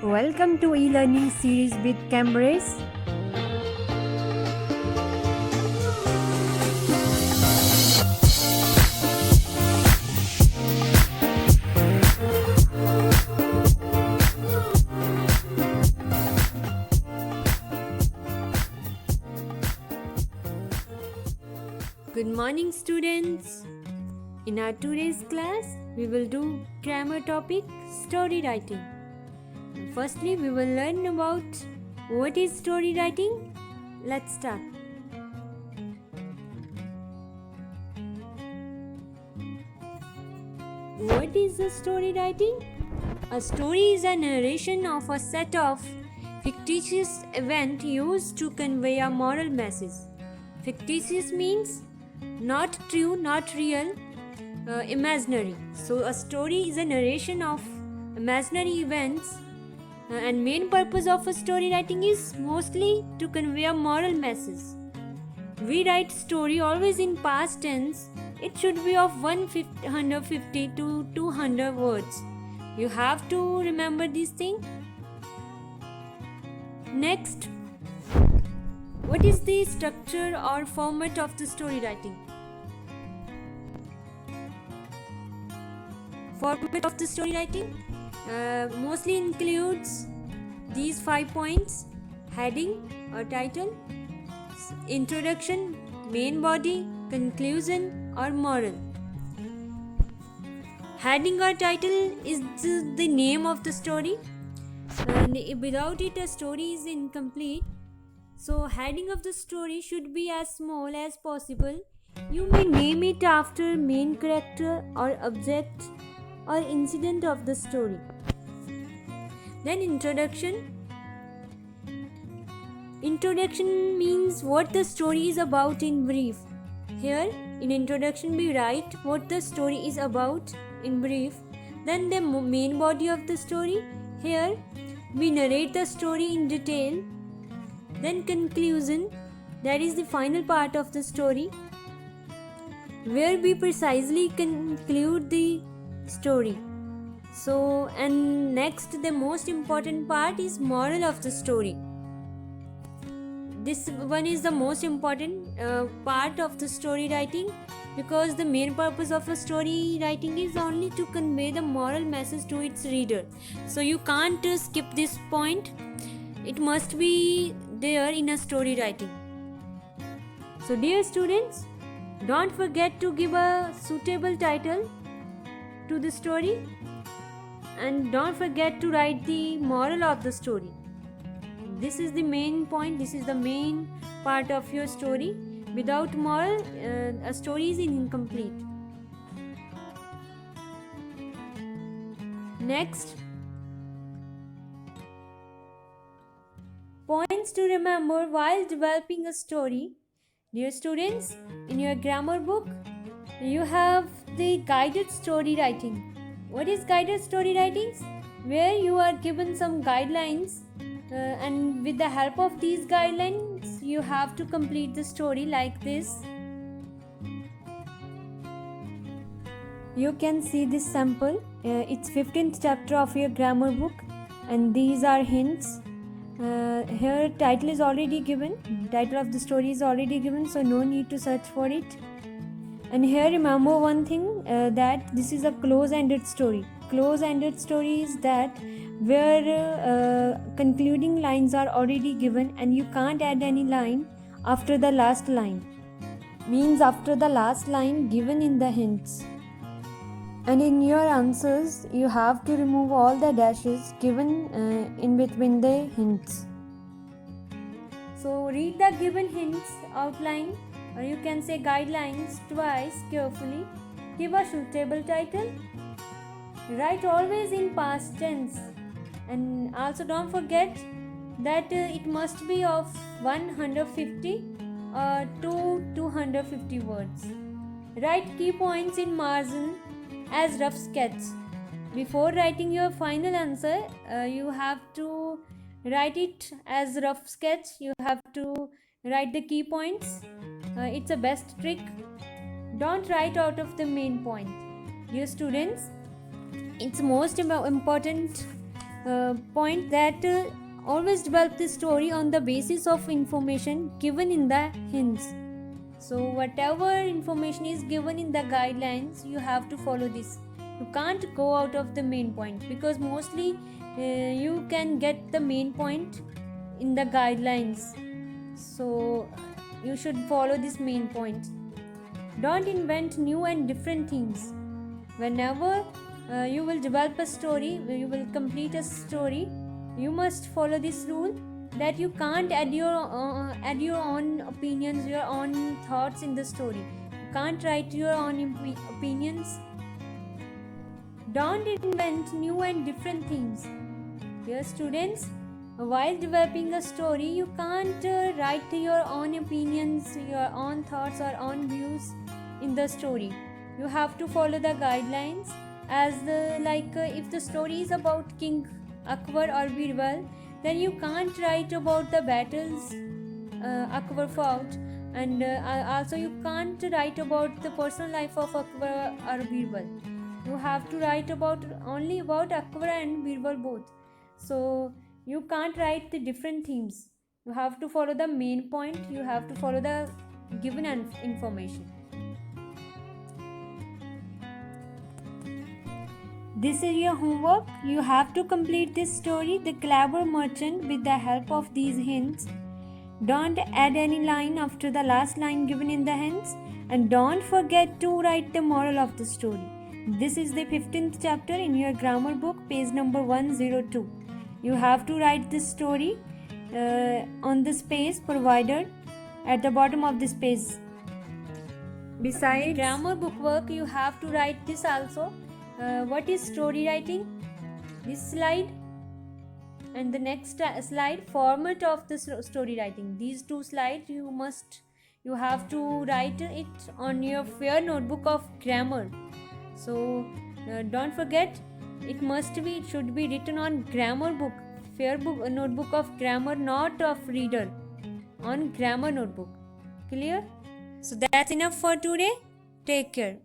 Welcome to e-learning series with Cambridge. Good morning, students. In our today's class, we will do grammar topic story writing. Firstly, we will learn about what is story writing. Let's start. What is the story writing? A story is a narration of a set of fictitious events used to convey a moral message. Fictitious means not true, not real, imaginary. So a story is a narration of imaginary events, and main purpose of a story writing is mostly to convey a moral message. We write story always in past tense. It should be of 150 to 200 words. You have to remember this thing. Next, what is the structure or format of the story writing? Format of the story writing mostly includes these 5 points: heading or title, introduction, main body, conclusion or moral. Heading or title is the name of the story, and without it a story is incomplete. So heading of the story should be as small as possible. You may name it after main character or object or incident of the story. Then introduction. Introduction means what the story is about in brief. Here in introduction we write what the story is about in brief. Then the main body of the story. Here we narrate the story in detail. Then conclusion, that is the final part of the story, where we precisely conclude the story. So, and next, the most important part is moral of the story. This one is the most important part of the story writing, because the main purpose of a story writing is only to convey the moral message to its reader. So you can't skip this point. It must be there in a story writing. So dear students, don't forget to give a suitable title to the story, and don't forget to write the moral of the story. This is the main point. This is the main part of your story. Without moral, a story is incomplete. Next, points to remember while developing a story. Dear students, in your grammar book, you have the guided story writing. What is guided story writing? Where you are given some guidelines, and with the help of these guidelines, you have to complete the story like this. You can see this sample. It's 15th chapter of your grammar book, and these are hints. Here title is already given, title of the story is already given, so no need to search for it. And here remember one thing, that this is a close-ended story. Close-ended story is that where concluding lines are already given and you can't add any line after the last line. Means after the last line given in the hints. And in your answers, you have to remove all the dashes given in between the hints. So read the given hints outline, or you can say guidelines, twice carefully. Give a suitable title. Write always in past tense. And also don't forget that it must be of 150 to 250 words. Write key points in margin as rough sketch. Before writing your final answer, you have to write it as rough sketch. You have to write the key points. It's a best trick. Don't write out of the main point. Dear students, it's most important point that always develop the story on the basis of information given in the hints. So whatever information is given in the guidelines, you have to follow this. You can't go out of the main point, because mostly you can get the main point in the guidelines. So you should follow this main point. Don't invent new and different things. Whenever you will develop a story, you will complete a story, you must follow this rule that you can't add your own opinions, your own thoughts in the story. You can't write your own opinions. Don't invent new and different things. Dear students, while developing a story, you can't write your own opinions, your own thoughts or own views in the story. You have to follow the guidelines. As if the story is about King Akbar or Birbal, then you can't write about the battles Akbar fought, and also you can't write about the personal life of Akbar or Birbal. You have to write only about Akbar and Birbal both. So you can't write the different themes. You have to follow the main point. You have to follow the given information. This is your homework. You have to complete this story, The Clever Merchant, with the help of these hints. Don't add any line after the last line given in the hints, and don't forget to write the moral of the story. This is the 15th chapter in your grammar book, page number 102. You have to write this story on the space provided at the bottom of this page. Besides grammar book work, you have to write this also. What is story writing? This slide and the next slide, format of the story writing. These two slides you have to write it on your fair notebook of grammar. So don't forget, it should be written on grammar book, fair book, notebook of grammar, not of reader, on grammar notebook. Clear? So that's enough for today. Take care.